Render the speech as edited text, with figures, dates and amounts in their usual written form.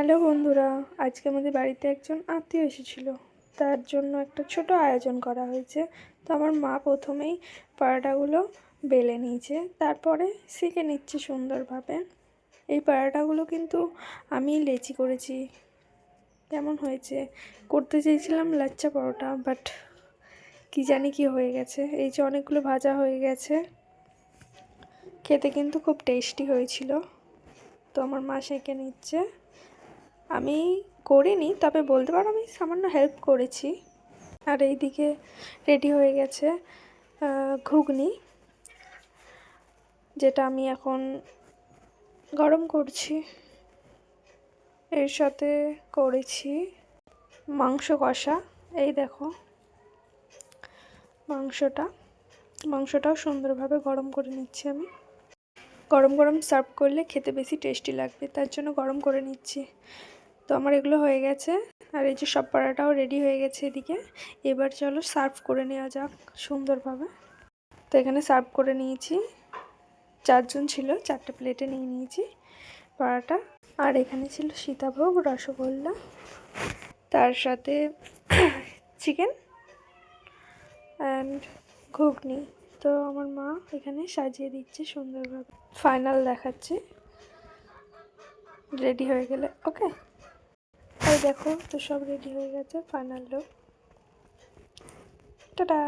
Hello বন্ধুরা, আজকে আমাদের বাড়িতে একজন আত্মীয় এসেছিল। তার জন্য একটা ছোট আয়োজন করা হয়েছে। তো আমার মা প্রথমেই পরোটাগুলো বেলে নিয়েছে, তারপরে সেঁকে নিচ্ছে সুন্দরভাবে। এই পরোটাগুলো কিন্তু আমি লেচি করেছি। কেমন হয়েছে? করতে চেয়েছিলাম লাচ্চা পরোটা, বাট কী জানি কি হয়ে গেছে। এই যে অনেকগুলো ভাজা হয়ে গেছে, খেতে কিন্তু খুব টেস্টি হয়েছিল। তো আমার মা সেঁকে নিচ্ছে। আমি করিনি, তবে বলতে পারো আমি সামান্য হেল্প করেছি। আর এইদিকে রেডি হয়ে গেছে ঘুগনি, যেটা আমি এখন গরম করছি। এর সাথে করেছি মাংস কষা। এই দেখো মাংসটাও সুন্দরভাবে গরম করে নিচ্ছি আমি। গরম গরম সার্ভ করলে খেতে বেশি টেস্টি লাগবে, তার জন্য গরম করে নিচ্ছি। তো আমার এগুলো হয়ে গেছে, আর এই যে সব পরোটাও রেডি হয়ে গেছে এদিকে। এবার চলো সার্ভ করে নেওয়া যাক সুন্দরভাবে। তো এখানে সার্ভ করে নিয়েছি, 4 জন ছিল, 4টে প্লেটে নিয়ে নিয়েছি পরোটা। আর এখানে ছিল সীতাভোগ, রসগোল্লা, তার সাথে চিকেন অ্যান্ড ঘুগনি। তো আমার মা এখানে সাজিয়ে দিচ্ছে সুন্দরভাবে। ফাইনাল দেখাচ্ছে রেডি হয়ে গেলে। ওকে, এই দেখো, তো সব রেডি হয়ে গেছে, ফাইনাল লুক। টাটা।